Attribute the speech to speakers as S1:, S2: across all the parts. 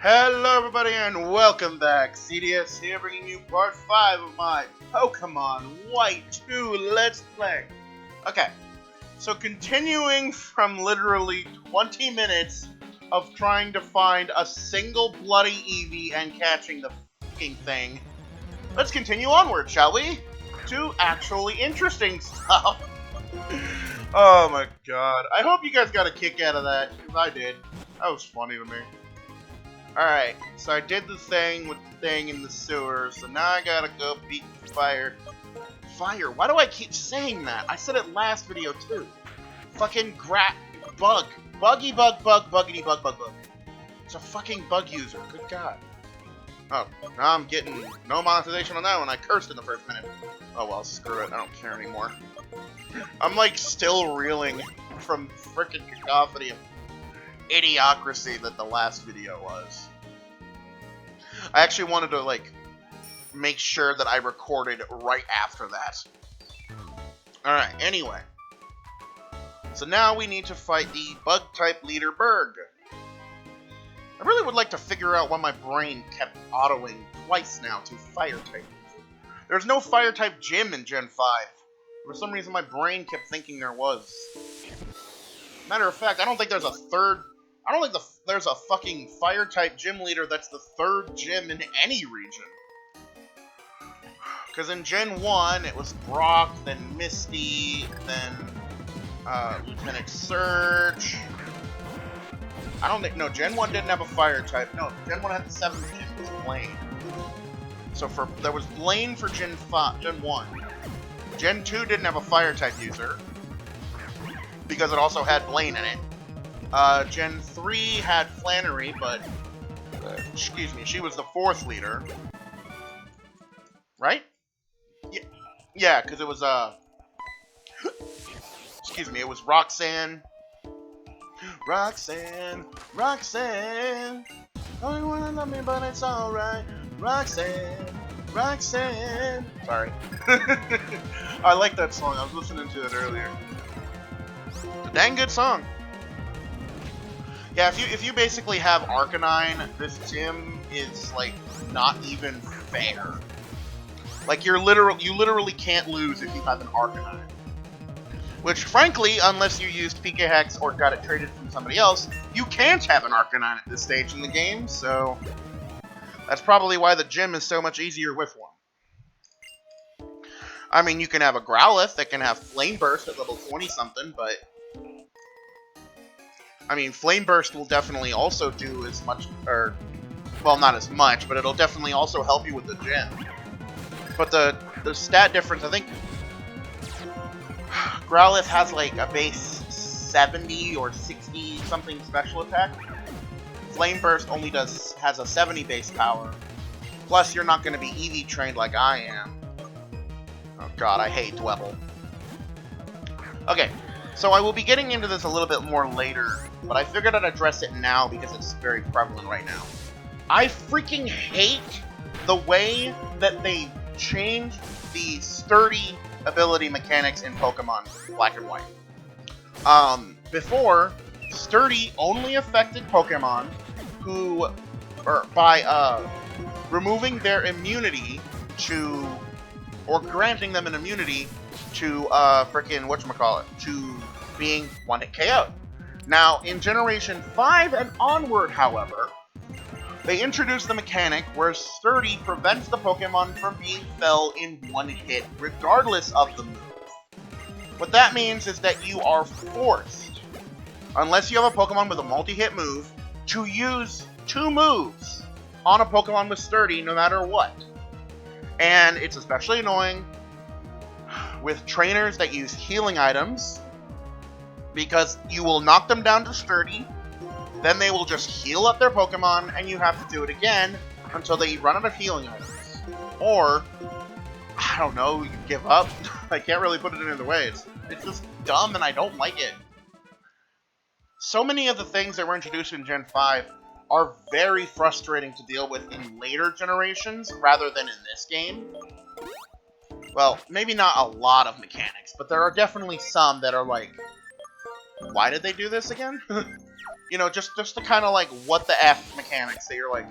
S1: Hello everybody and welcome back. CDS here bringing you part 5 of my Pokemon White 2 Let's Play. Okay, so continuing from literally 20 minutes of trying to find a single bloody Eevee and catching the fucking thing, let's continue onward, shall we? To actually interesting stuff. Oh my god. I hope you guys got a kick out of that, because I did. That was funny to me. Alright, so I did the thing with the thing in the sewer, so now I gotta go beat fire. Fire? Why do I keep saying that? I said it last video too. Fucking bug. Buggy bug bug buggity bug bug bug. It's a fucking bug user, good god. Oh, now I'm getting no monetization on that one. I cursed in the first minute. Oh well, screw it, I don't care anymore. I'm like still reeling from frickin' cacophony of idiocracy that the last video was. I actually wanted to like make sure that I recorded right after that. Alright, anyway. So now we need to fight the bug type leader Berg. I really would like to figure out why my brain kept autoing twice now to fire type. There's no fire type gym in Gen 5. For some reason my brain kept thinking there was. Matter of fact, I don't think there's a third. I don't think there's a fucking fire-type gym leader that's the third gym in any region. Because in Gen 1, it was Brock, then Misty, then Lieutenant Surge. I don't think... No, Gen 1 didn't have a fire-type. No, Gen 1 had the 7th gym. It was Blaine. So there was Blaine for Gen 1. Gen 2 didn't have a fire-type user. Because it also had Blaine in it. Gen 3 had Flannery, but, excuse me, she was the 4th leader. Right? Yeah, because it was, excuse me, it was Roxanne. Roxanne. Oh, you wanna love me, but it's alright. Roxanne. Sorry. I like that song. I was listening to it earlier. It's a dang good song. Yeah, if you basically have Arcanine, this gym is like not even fair. Like you literally can't lose if you have an Arcanine. Which, frankly, unless you used Pika Hex or got it traded from somebody else, you can't have an Arcanine at this stage in the game. So that's probably why the gym is so much easier with one. I mean, you can have a Growlithe that can have Flame Burst at level 20-something, but I mean, Flame Burst will definitely also do as much, or, well, not as much, but it'll definitely also help you with the gym. But the stat difference, I think, Growlithe has like a base 70 or 60 something special attack. Flame Burst only has a 70 base power. Plus, you're not going to be EV trained like I am. Oh god, I hate Dwebble. Okay. So I will be getting into this a little bit more later, but I figured I'd address it now because it's very prevalent right now. I freaking hate the way that they changed the sturdy ability mechanics in Pokemon Black and White. Before, sturdy only affected Pokemon who, or by removing their immunity to, or granting them an immunity to frickin' whatchamacallit, to being one-hit KO'd. Now, in Generation 5 and onward, however, they introduced the mechanic where Sturdy prevents the Pokemon from being fell in one hit, regardless of the move. What that means is that you are forced, unless you have a Pokemon with a multi-hit move, to use 2 moves on a Pokemon with Sturdy no matter what. And it's especially annoying with trainers that use healing items, because you will knock them down to Sturdy, then they will just heal up their Pokemon, and you have to do it again until they run out of healing items. Or, I don't know, you give up. I can't really put it in other ways. It's just dumb and I don't like it. So many of the things that were introduced in Gen 5 are very frustrating to deal with in later generations, rather than in this game. Well, maybe not a lot of mechanics, but there are definitely some that are like, why did they do this again? You You know, just the kind of like what the F mechanics that you're like,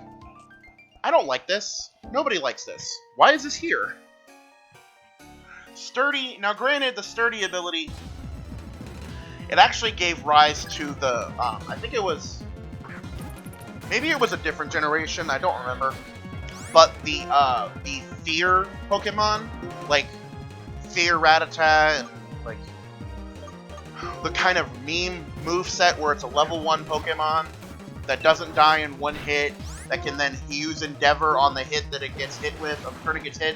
S1: I don't like this. Nobody likes this. Why is this here? Sturdy. Now, granted, the sturdy ability, it actually gave rise to the, I think it was, maybe it was a different generation, I don't remember. But the fear Pokemon, like Fear Rattata, and like the kind of meme moveset where it's a level 1 Pokemon that doesn't die in one hit, that can then use Endeavor on the hit that it gets hit with, or the turn it gets hit,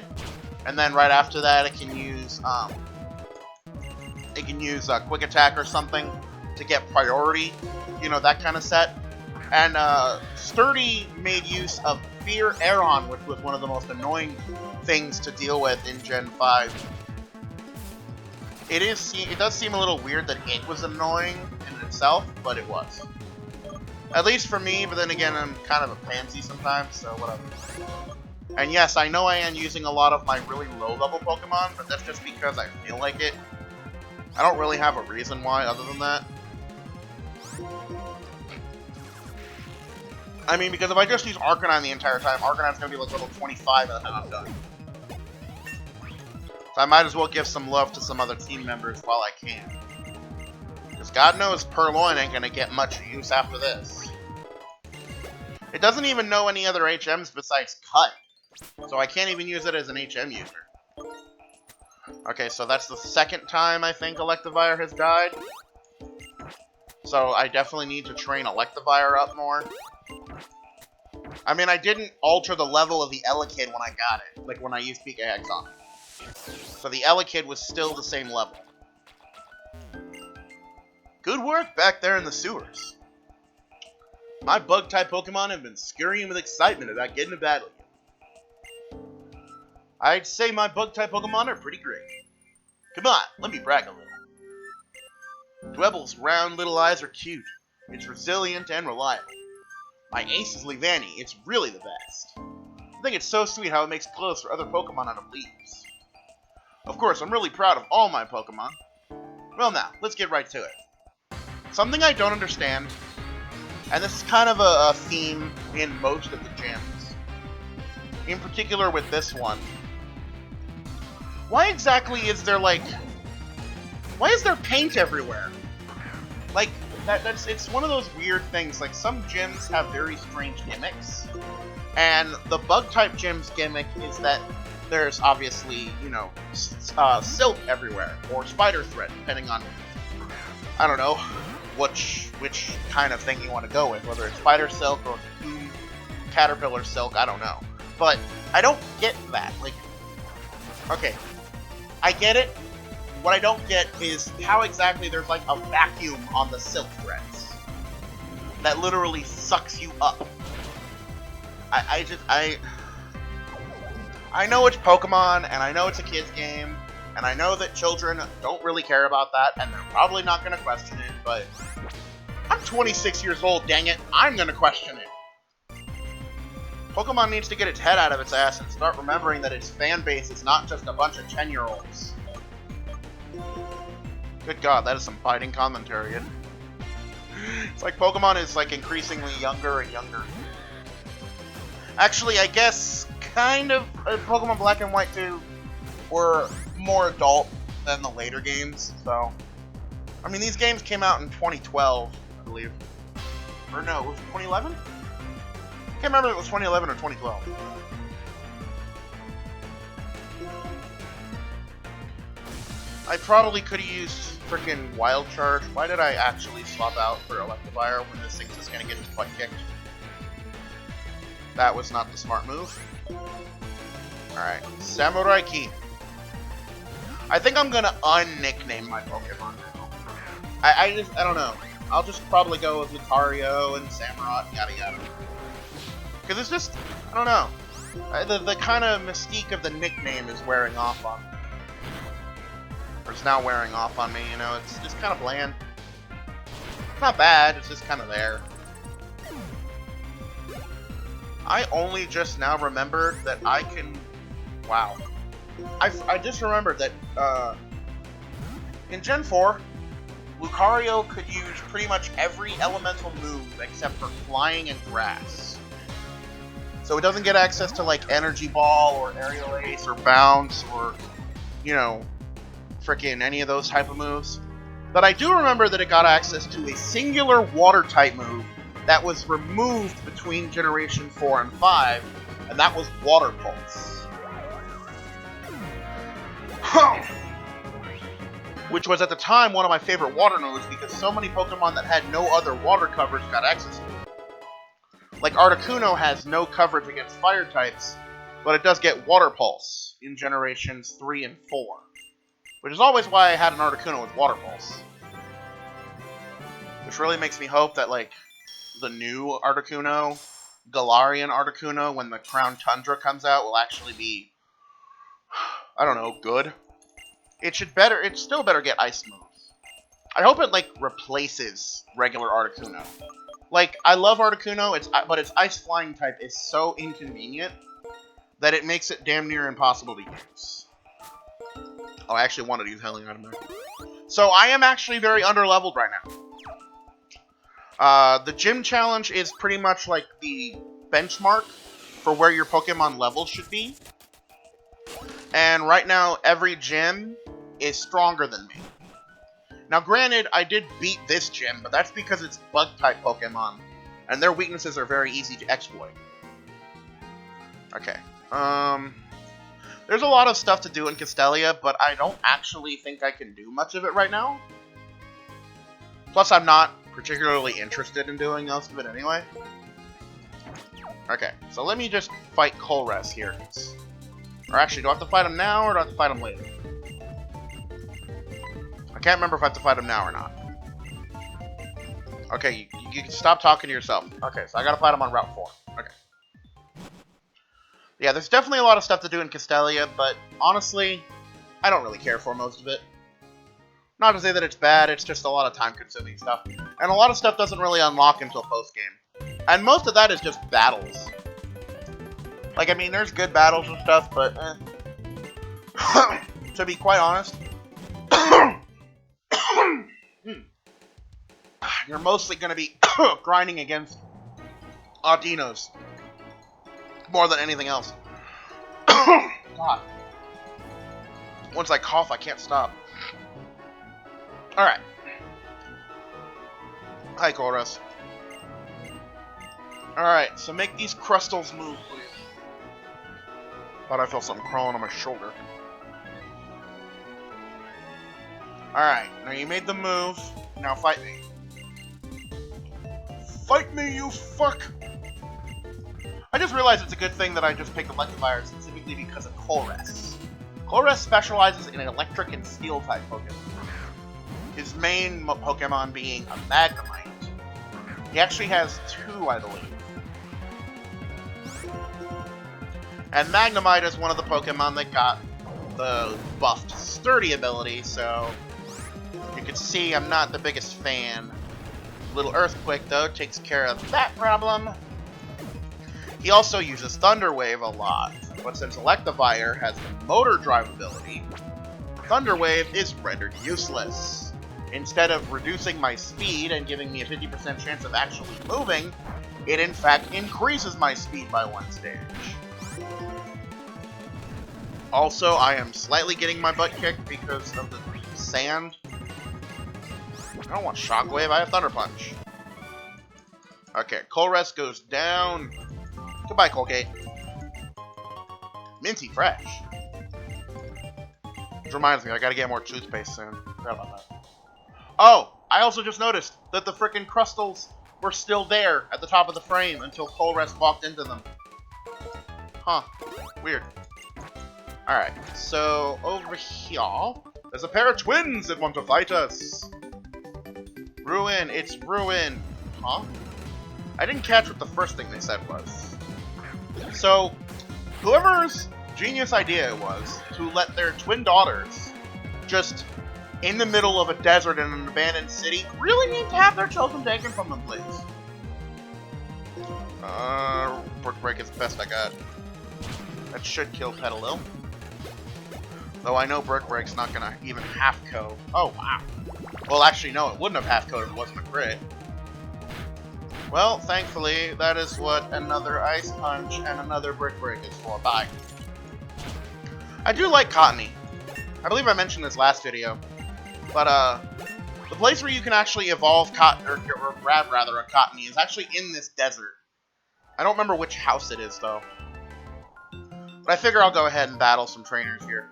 S1: and then right after that it can use Quick Attack or something to get priority, you know, that kind of set. And Sturdy made use of Fear Aeron, which was one of the most annoying things to deal with in Gen 5. It does seem a little weird that it was annoying in itself, but it was. At least for me, but then again, I'm kind of a pansy sometimes, so whatever. And yes, I know I am using a lot of my really low-level Pokemon, but that's just because I feel like it. I don't really have a reason why other than that. I mean, because if I just use Arcanine the entire time, Arcanine's going to be like level 25 and then I'm done. So I might as well give some love to some other team members while I can. Because God knows Purloin ain't going to get much use after this. It doesn't even know any other HMs besides Cut. So I can't even use it as an HM user. Okay, so that's the second time I think Electivire has died. So I definitely need to train Electivire up more. I mean, I didn't alter the level of the Elekid when I got it. Like when I used Pikahex on it. So the Elekid was still the same level. Good work back there in the sewers. My Bug-type Pokemon have been scurrying with excitement about getting to battle you. I'd say my Bug-type Pokemon are pretty great. Come on, let me brag a little. Dwebble's round little eyes are cute. It's resilient and reliable. My ace is Leavanny. It's really the best. I think it's so sweet how it makes clothes for other Pokemon out of leaves. Of course, I'm really proud of all my Pokemon. Well now, let's get right to it. Something I don't understand, and this is kind of a theme in most of the gyms, in particular with this one. Why exactly is there, like... Why is there paint everywhere? Like, it's one of those weird things. Like, some gyms have very strange gimmicks, and the Bug-type gym's gimmick is that there's obviously, you know, silk everywhere, or spider thread, depending on, I don't know, which kind of thing you want to go with, whether it's spider silk or caterpillar silk, I don't know. But I don't get that. Like, okay, I get it. What I don't get is how exactly there's like a vacuum on the silk threads that literally sucks you up. I know it's Pokemon, and I know it's a kid's game, and I know that children don't really care about that, and they're probably not going to question it, but I'm 26 years old, dang it, I'm going to question it. Pokemon needs to get its head out of its ass and start remembering that its fan base is not just a bunch of 10-year-olds. Good God, that is some biting commentary. It's like Pokemon is like increasingly younger and younger. Actually, I guess kind of Pokemon Black and White 2 were more adult than the later games, so... I mean, these games came out in 2012, I believe. Or no, was it 2011? I can't remember if it was 2011 or 2012. I probably could have used frickin' Wild Charge. Why did I actually swap out for Electivire when this thing's just gonna get its butt kicked? That was not the smart move. Alright, Samurai Key. I think I'm gonna un-nickname my Pokemon now. I don't know. I'll just probably go with Lucario and Samurott, yada yada. Because it's just, I don't know. The kind of mystique of the nickname is wearing off on me. Or it's now wearing off on me, you know, it's just kind of bland. It's not bad, it's just kind of there. I only just now remembered that I can... Wow. I just remembered that, in Gen 4, Lucario could use pretty much every elemental move except for flying and grass. So it doesn't get access to, like, Energy Ball or Aerial Ace or Bounce or, you know, frickin' any of those type of moves. But I do remember that it got access to a singular Water-type move that was removed between Generation 4 and 5, and that was Water Pulse. Which was at the time one of my favorite water moves because so many Pokemon that had no other water coverage got access to it. Like Articuno has no coverage against fire types, but it does get Water Pulse in Generations 3 and 4. Which is always why I had an Articuno with Water Pulse. Which really makes me hope that, like, the new Articuno, Galarian Articuno, when the Crown Tundra comes out, will actually be, I don't know, good. It still better get ice moves. I hope it, like, replaces regular Articuno. Like, I love Articuno, but its ice flying type is so inconvenient that it makes it damn near impossible to use. Oh, I actually wanted to use Healing Item there. So I am actually very underleveled right now. The gym challenge is pretty much like the benchmark for where your Pokemon level should be. And right now, every gym is stronger than me. Now, granted, I did beat this gym, but that's because it's Bug-type Pokemon, and their weaknesses are very easy to exploit. Okay. There's a lot of stuff to do in Castelia, but I don't actually think I can do much of it right now. Plus, I'm not particularly interested in doing most of it anyway. Okay, so let me just fight Colress here. Or actually, do I have to fight him now, or do I have to fight him later? I can't remember if I have to fight him now or not. Okay, you can stop talking to yourself. Okay, so I gotta fight him on Route 4. Okay. Yeah, there's definitely a lot of stuff to do in Castelia, but honestly, I don't really care for most of it. Not to say that it's bad, it's just a lot of time-consuming stuff. And a lot of stuff doesn't really unlock until post-game. And most of that is just battles. Like, I mean, there's good battles and stuff, but, to be quite honest, you're mostly going to be grinding against Audinos more than anything else. God. Once I cough, I can't stop. Alright. Hi, Colress. Alright, so make these Crustals move, please. Thought I felt something crawling on my shoulder. Alright, now you made the move. Now fight me. Fight me, you fuck! I just realized it's a good thing that I just picked Electivire specifically because of Colress. Colress specializes in electric and steel type Pokemon. His main Pokemon being a Magnemite. He actually has two, I believe. And Magnemite is one of the Pokemon that got the buffed Sturdy ability, so you can see I'm not the biggest fan. Little Earthquake, though, takes care of that problem. He also uses Thunder Wave a lot, but since Electivire has the Motor Drive ability, Thunder Wave is rendered useless. Instead of reducing my speed and giving me a 50% chance of actually moving, it in fact increases my speed by one stage. Also, I am slightly getting my butt kicked because of the sand. I don't want Shockwave, I have Thunder Punch. Okay, Colress goes down. Goodbye, Colgate. Minty fresh. Which reminds me, I gotta get more toothpaste soon. Forgot about that. Oh, I also just noticed that the frickin' Crustals were still there at the top of the frame until Colress walked into them. Huh. Weird. Alright, so over here, there's a pair of twins that want to fight us. Ruin, it's Ruin. Huh? I didn't catch what the first thing they said was. So, whoever's genius idea it was to let their twin daughters just in the middle of a desert in an abandoned city really need to have their children taken from them, please. Brick Break is the best I got. That should kill Petalil. Though I know Brick Break's not gonna even half-co. Oh, wow. Well, actually, no, it wouldn't have half-coded if it wasn't a crit. Well, thankfully, that is what another Ice Punch and another Brick Break is for. Bye. I do like Cottony. I believe I mentioned this last video. But, the place where you can actually evolve or grab, rather, a Cottony is actually in this desert. I don't remember which house it is, though. But I figure I'll go ahead and battle some trainers here.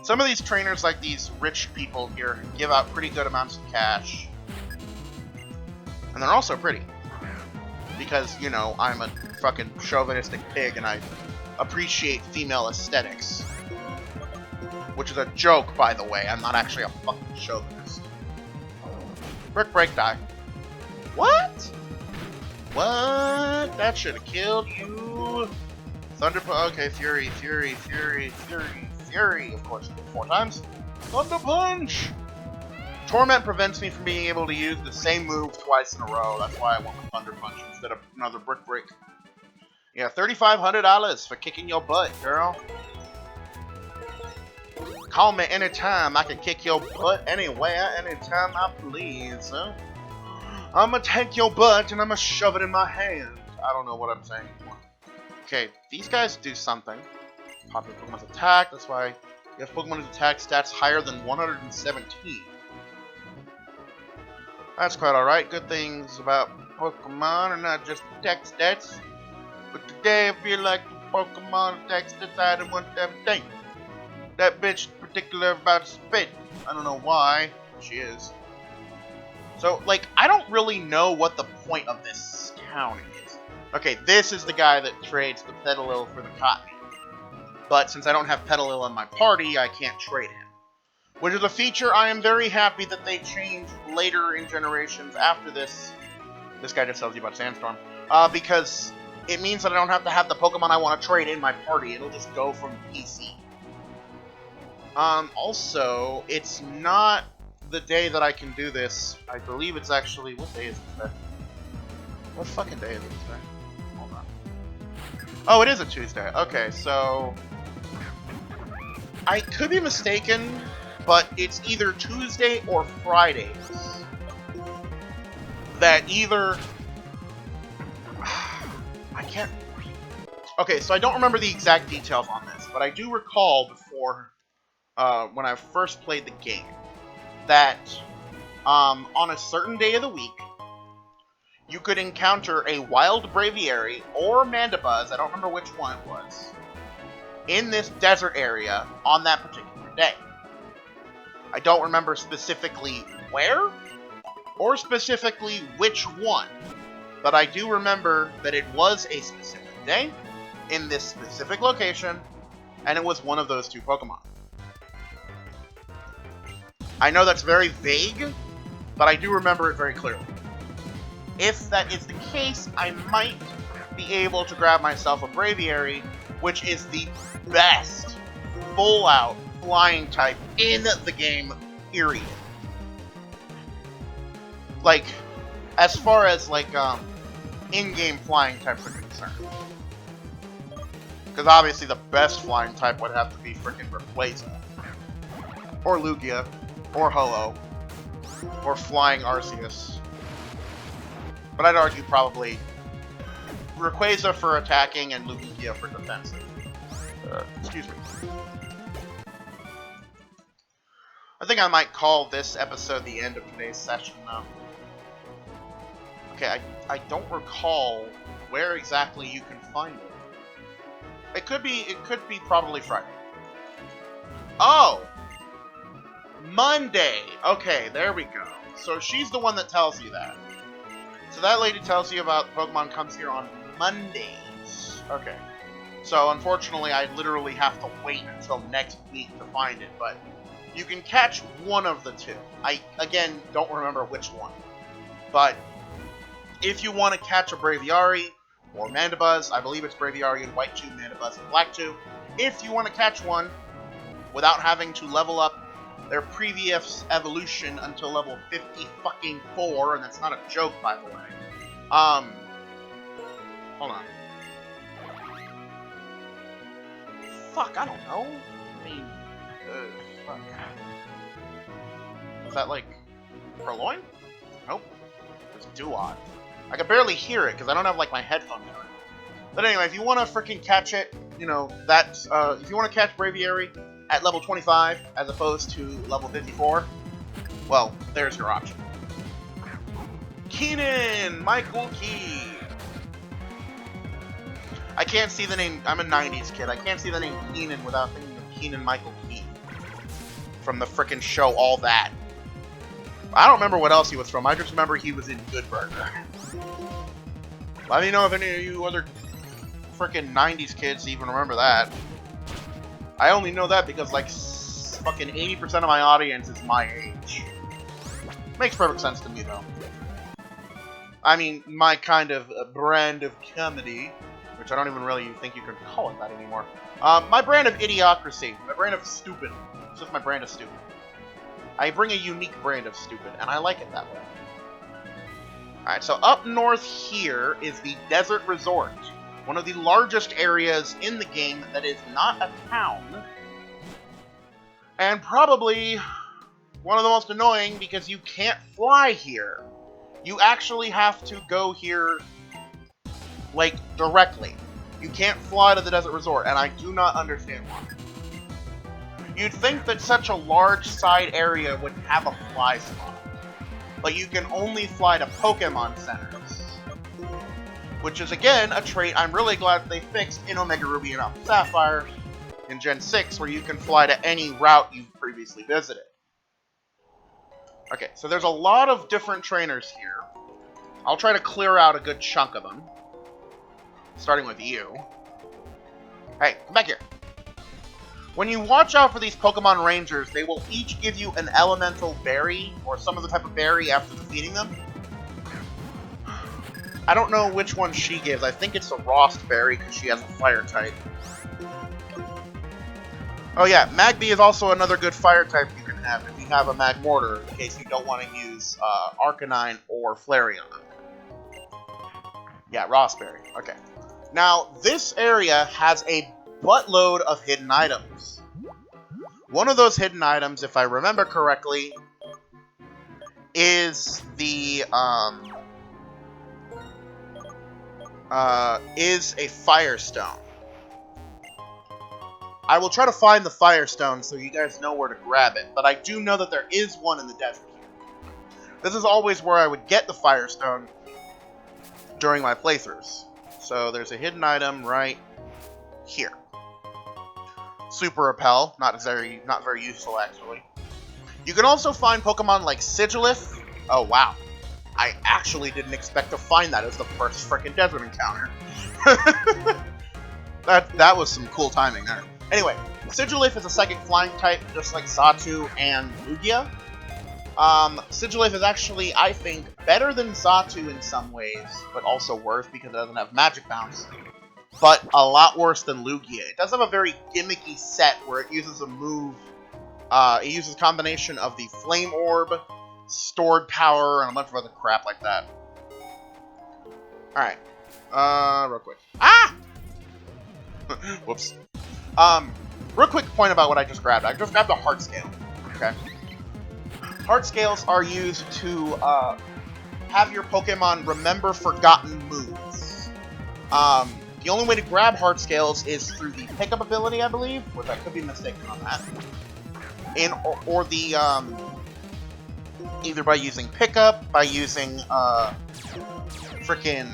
S1: Some of these trainers, like these rich people here, give out pretty good amounts of cash. And they're also pretty. Because, you know, I'm a fucking chauvinistic pig and I appreciate female aesthetics. Which is a joke, by the way. I'm not actually a fucking chauvinist. Brick Break, die. What? What? That should have killed you. Thunder Punch. Okay, Fury, Fury, Fury, Fury, Fury. Of course, 4 times. Thunder Punch! Torment prevents me from being able to use the same move twice in a row. That's why I went with Thunder Punch instead of another Brick Break. Yeah, $3,500 for kicking your butt, girl. Call me anytime. I can kick your butt anywhere, anytime I please. Huh? I'ma take your butt and I'ma shove it in my hand. I don't know what I'm saying. Okay, these guys do something. Pop your Pokemon's attack. That's why you have Pokemon's attack stats higher than 117. That's quite alright. Good things about Pokemon are not just attack stats. But today I feel like the Pokemon attack stats I didn't want everything. That bitch particular about spit. I don't know why. She is. So, like, I don't really know what the point of this town is. Okay, this is the guy that trades the Petalil for the Cottony. But since I don't have Petalil in my party, I can't trade him. Which is a feature I am very happy that they changed later in generations after this. This guy just tells you about Sandstorm. Because it means that I don't have to have the Pokemon I want to trade in my party. It'll just go from PC. Also, it's not the day that I can do this. I believe it's actually... What day is it today? What fucking day is it today? Hold on. Oh, it is a Tuesday. Okay, so... I could be mistaken, but it's either Tuesday or Fridays. That either... I can't... Okay, so I don't remember the exact details on this, but I do recall before... when I first played the game, that on a certain day of the week, you could encounter a wild Braviary or Mandibuzz, I don't remember which one it was, in this desert area on that particular day. I don't remember specifically where, or specifically which one, but I do remember that it was a specific day, in this specific location, and it was one of those 2 Pokemon. I know that's very vague, but I do remember it very clearly. If that is the case, I might be able to grab myself a Braviary, which is the best full-out flying type in the game, period. Like, as far as, like, in-game flying types are concerned. Because obviously the best flying type would have to be freaking Rayquaza. Or Lugia. Or Ho-Oh. Or Flying Arceus. But I'd argue probably Rayquaza for attacking and Lugia for defensive. Excuse me. I think I might call this episode the end of today's session, though. Okay, I don't recall where exactly you can find it. It could be probably Friday. Oh! Monday! Okay, there we go. So she's the one that tells you that. So that lady tells you about Pokemon comes here on Mondays. Okay. So unfortunately, I literally have to wait until next week to find it, but you can catch one of the 2. I, again, don't remember which one. But if you want to catch a Braviary or Mandibuzz, I believe it's Braviary in White 2, Mandibuzz in Black 2. If you want to catch one without having to level up their previous evolution until level 50-fucking-4, and that's not a joke, by the way. Hold on. Fuck, I don't know. I mean, fuck. Is that like Purloin? Nope. It's Duat. I can barely hear it because I don't have like my headphones on. But anyway, if you want to freaking catch it, you know, that's if you want to catch Braviary at level 25 as opposed to level 54, well, there's your option. Keenan Michael Key. I can't see the name. I'm a 90s kid. I can't see the name Keenan without thinking of Keenan Michael Key from the frickin' show All That. I don't remember what else he was from. I just remember he was in Good Burger. Let me know if any of you other frickin' 90s kids even remember that. I only know that because like fucking 80% of my audience is my age. Makes perfect sense to me though. I mean, my kind of brand of comedy, which I don't even really think you can call it that anymore. My brand of idiocracy, my brand of stupid. It's just my brand of stupid. I bring a unique brand of stupid, and I like it that way. Alright, so up north here is the Desert Resort. One of the largest areas in the game that is not a town. And probably one of the most annoying because you can't fly here. You actually have to go here, like, directly. You can't fly to the Desert Resort, and I do not understand why. You'd think that such a large side area would have a fly spot. But you can only fly to Pokemon Centers. Which is, again, a trait I'm really glad they fixed in Omega Ruby and Alpha Sapphire in Gen 6, where you can fly to any route you've previously visited. Okay, so there's a lot of different trainers here. I'll try to clear out a good chunk of them. Starting with you. Hey, come back here. When you watch out for these Pokemon Rangers, they will each give you an elemental berry, or some other type of berry after defeating them. I don't know which one she gives. I think it's a Rost berry, because she has a fire type. Oh yeah, Magby is also another good fire type you can have if you have a Magmortar, in case you don't want to use Arcanine or Flareon. Yeah, Rost berry. Okay. Now, this area has a buttload of hidden items. One of those hidden items, if I remember correctly, is the, is a Firestone. I will try to find the Firestone so you guys know where to grab it, but I do know that there is one in the desert here. This is always where I would get the Firestone during my playthroughs. So there's a hidden item right here. Super Repel, not very useful actually. You can also find Pokemon like Sigilif. Oh wow, I actually didn't expect to find that as the first frickin' desert encounter. that was some cool timing there. Anyway, Sigilif is a psychic flying type, just like Xatu and Lugia. Sigilif is actually, I think, better than Xatu in some ways, but also worse because it doesn't have Magic Bounce. But a lot worse than Lugia. It does have a very gimmicky set where it uses a move. It uses a combination of the Flame Orb, Stored Power, and a bunch of other crap like that. Alright. Real quick. Ah! Whoops. Real quick point about what I just grabbed. I just grabbed a Heart Scale. Okay? Heart Scales are used to have your Pokemon remember forgotten moves. The only way to grab Heart Scales is through the pickup ability, I believe, which I could be mistaken on that. Or the, either by using pickup, by using, frickin',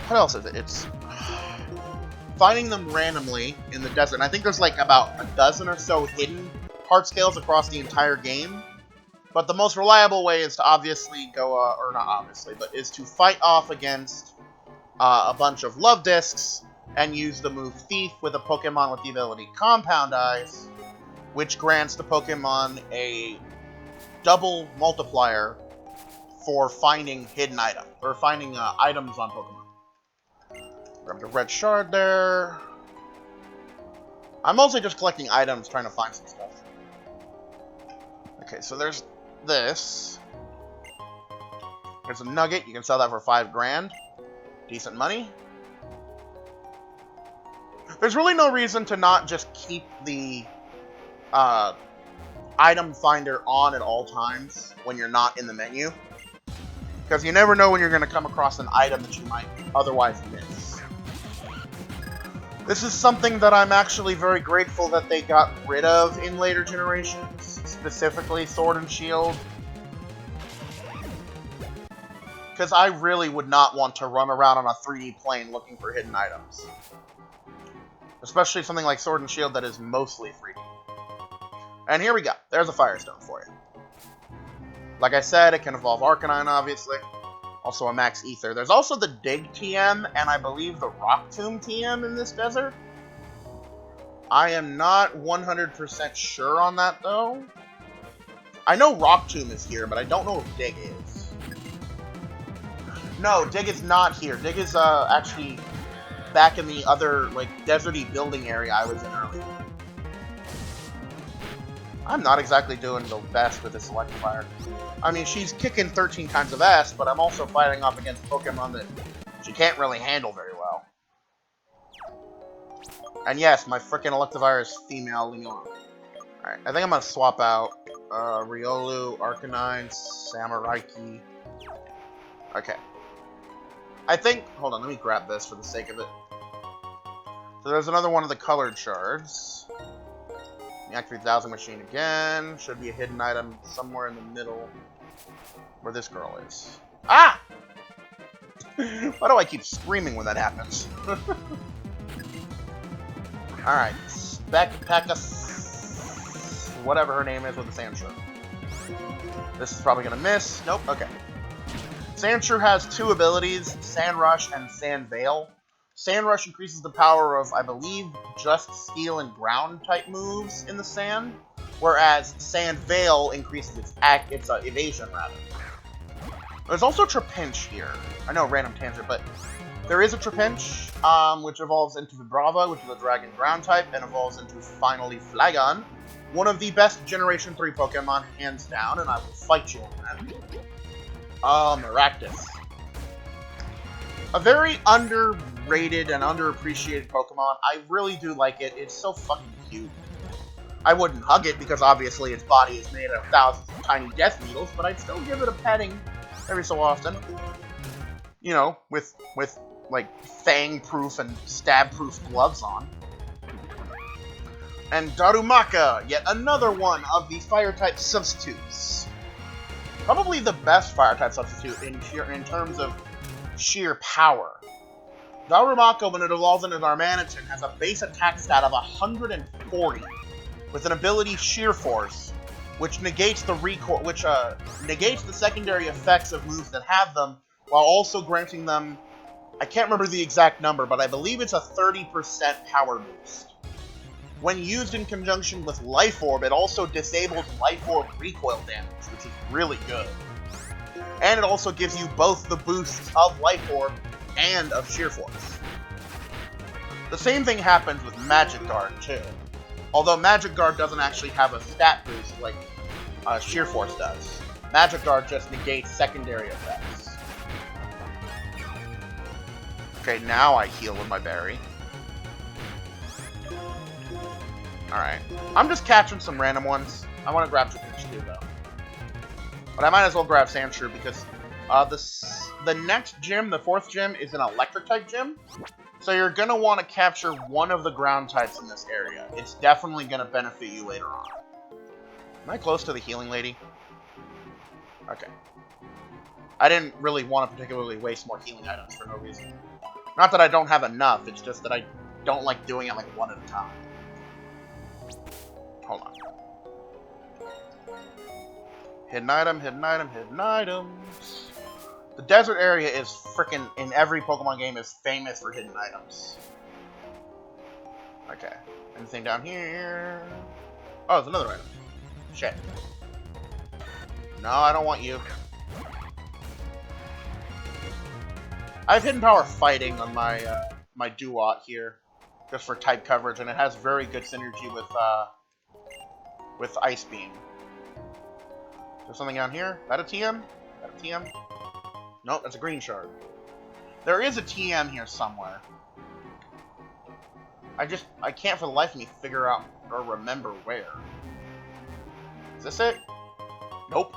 S1: what else is it? It's finding them randomly in the desert. And I think there's like about a dozen or so hidden Heart Scales across the entire game. But the most reliable way is to obviously go, or not obviously, but is to fight off against a bunch of Love Discs and use the move Thief with a Pokemon with the ability Compound Eyes, which grants the Pokemon a double multiplier for finding hidden items, or finding items on Pokemon. Grab the red shard there. I'm mostly just collecting items, trying to find some stuff. Okay, so there's this. There's a nugget. You can sell that for 5 grand. Decent money. There's really no reason to not just keep the item finder on at all times when you're not in the menu. Because you never know when you're going to come across an item that you might otherwise miss. This is something that I'm actually very grateful that they got rid of in later generations, specifically Sword and Shield. Because I really would not want to run around on a 3D plane looking for hidden items. Especially something like Sword and Shield that is mostly 3D. And here we go. There's a Firestone for you. Like I said, it can evolve Arcanine, obviously. Also a Max Ether. There's also the Dig TM, and I believe the Rock Tomb TM in this desert. I am not 100% sure on that, though. I know Rock Tomb is here, but I don't know if Dig is. No, Dig is not here. Dig is, actually back in the other, like, deserty building area I was in earlier. I'm not exactly doing the best with this Electivire. I mean, she's kicking 13 kinds of ass, but I'm also fighting off against Pokemon that she can't really handle very well. And yes, my frickin' Electivire is female, leave me alone. Alright, I think I'm gonna swap out Riolu, Arcanine, Samuraiki. Okay. I think... Hold on, let me grab this for the sake of it. So there's another one of the colored shards. Activate the Dowsing Machine again. Should be a hidden item somewhere in the middle where this girl is. Ah! Why do I keep screaming when that happens? Alright. Spectacus... whatever her name is with the Sandshrew. This is probably going to miss. Nope. Okay. Sandshrew has two abilities, Sand Rush and Sand Veil. Sand Rush increases the power of, I believe, just Steel and Ground type moves in the sand, whereas Sand Veil increases its evasion, rather. There's also Trapinch here. I know, random tangent, but there is a Trapinch, which evolves into Vibrava, which is a Dragon Ground type, and evolves into, finally, Flagon, one of the best Generation 3 Pokemon, hands down, and I will fight you on that. Maractus. A very underrated and underappreciated Pokemon. I really do like it. It's so fucking cute. I wouldn't hug it because obviously its body is made of thousands of tiny death needles, but I'd still give it a petting every so often. You know, with like, fang-proof and stab-proof gloves on. And Darumaka, yet another one of the Fire-type substitutes. Probably the best Fire-type substitute in terms of sheer power. Darumaka, when it evolves into Darmanitan, has a base attack stat of 140, with an ability Sheer Force, which negates the negates the secondary effects of moves that have them, while also granting them, I can't remember the exact number, but I believe it's a 30% power boost. When used in conjunction with Life Orb, it also disables Life Orb recoil damage, which is really good. And it also gives you both the boosts of Life Orb and of Sheer Force. The same thing happens with Magic Guard, too. Although Magic Guard doesn't actually have a stat boost like Sheer Force does. Magic Guard just negates secondary effects. Okay, now I heal with my berry. Alright. I'm just catching some random ones. I want to grab Trapinch too, though. But I might as well grab Sandshrew because the next gym, the fourth gym, is an Electric-type gym. So you're going to want to capture one of the ground types in this area. It's definitely going to benefit you later on. Am I close to the healing lady? Okay. I didn't really want to particularly waste more healing items for no reason. Not that I don't have enough, it's just that I don't like doing it like one at a time. Hold on. Hidden item, hidden item, hidden items. The desert area is frickin' in every Pokemon game is famous for hidden items. Okay. Anything down here? Oh, there's another item. Shit. No, I don't want you. I have Hidden Power Fighting on my my Duat here, just for type coverage, and it has very good synergy with Ice Beam. There's something down here. Is that a TM? Is that a TM? Nope, that's a green shard. There is a TM here somewhere. I can't for the life of me figure out or remember where. Is this it? Nope.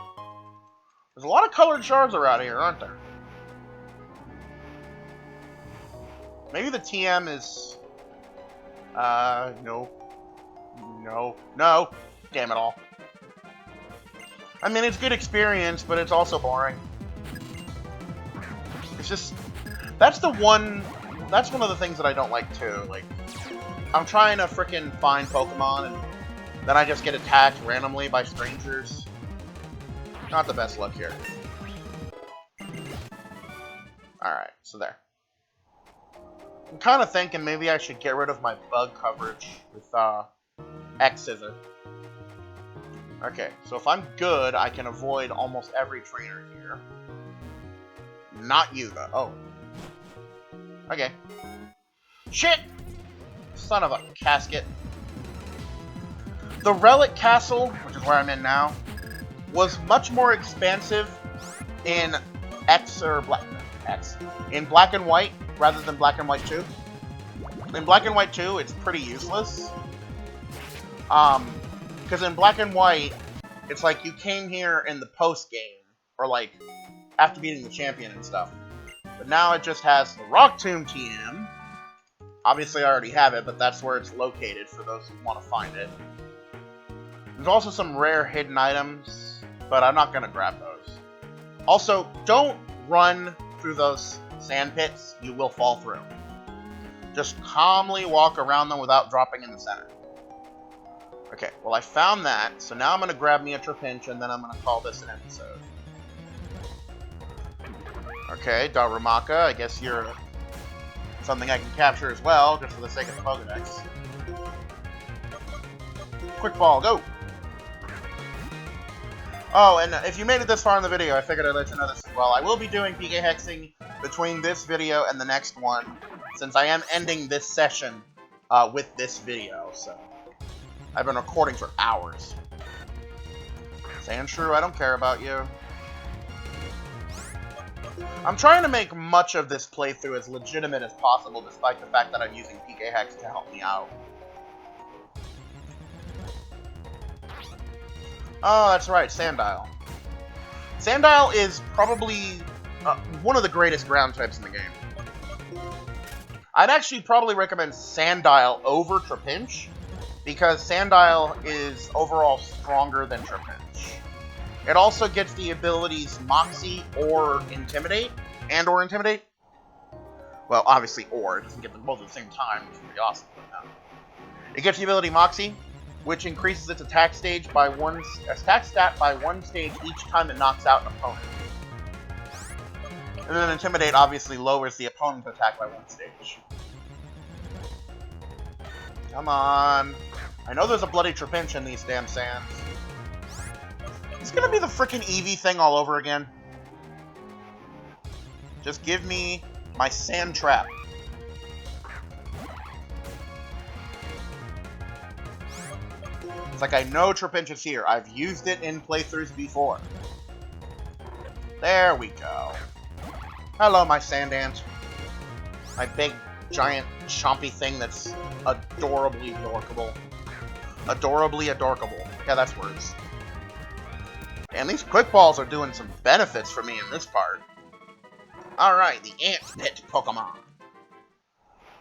S1: There's a lot of colored shards around here, aren't there? Maybe the TM is... no. No. No! Damn it all. I mean, it's good experience, but it's also boring. It's just... That's one of the things that I don't like, too. Like, I'm trying to frickin' find Pokemon, and then I just get attacked randomly by strangers. Not the best luck here. Alright, so there. I'm kind of thinking maybe I should get rid of my bug coverage with X-Scissor. Okay, so if I'm good, I can avoid almost every trainer here. Not you, though. Oh. Okay. Shit! Son of a casket. The Relic Castle, which is where I'm in now, was much more expansive in in Black and White rather than Black and White 2. In Black and White 2, it's pretty useless. Because in Black and White, it's like you came here in the post-game, or like, after beating the champion and stuff. But now it just has the Rock Tomb TM. Obviously I already have it, but that's where it's located for those who want to find it. There's also some rare hidden items, but I'm not going to grab those. Also, don't run through those sand pits. You will fall through. Just calmly walk around them without dropping in the center. Okay, well I found that, so now I'm going to grab me a Trapinch, and then I'm going to call this an episode. Okay, Darumaka, I guess you're something I can capture as well, just for the sake of the Pokedex. Quick ball, go! Oh, and if you made it this far in the video, I figured I'd let you know this as well. I will be doing PK Hexing between this video and the next one, since I am ending this session with this video, so... I've been recording for hours. Sandshrew, I don't care about you. I'm trying to make much of this playthrough as legitimate as possible, despite the fact that I'm using PK Hex to help me out. Oh, that's right, Sandile. Sandile is probably one of the greatest ground types in the game. I'd actually probably recommend Sandile over Trapinch, because Sandile is overall stronger than Trapinch. It also gets the abilities Moxie or Intimidate, or Intimidate. Well, obviously or, it doesn't get them both at the same time, which would be awesome. But no. It gets the ability Moxie, which increases its attack stat by one stage each time it knocks out an opponent. And then Intimidate obviously lowers the opponent's attack by one stage. Come on. I know there's a bloody Trapinch in these damn sands. It's gonna be the frickin' Eevee thing all over again. Just give me my sand trap. It's like I know Trapinch is here. I've used it in playthroughs before. There we go. Hello, my sand ant. My big, giant, chompy thing that's adorably adorkable. Adorably adorkable. Yeah, that's words. And these quick balls are doing some benefits for me in this part. Alright, the Ant Pit Pokemon.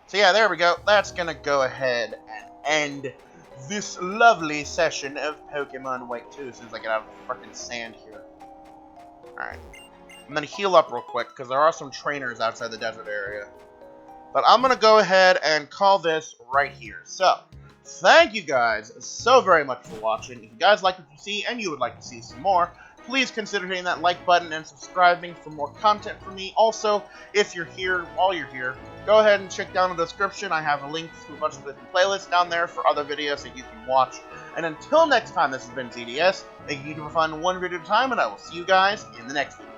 S1: So yeah, there we go. That's gonna go ahead and end this lovely session of Pokemon White 2 as soon as I get out of the frickin' sand here. Alright. I'm gonna heal up real quick, because there are some trainers outside the desert area. But I'm gonna go ahead and call this right here. So, thank you guys so very much for watching. If you guys like what you see and you would like to see some more, please consider hitting that like button and subscribing for more content from me. Also, if you're here, while you're here, go ahead and check down the description. I have a link to a bunch of different playlists down there for other videos that you can watch. And until next time, this has been ZDS. Thank you for finding one video at a time, and I will see you guys in the next video.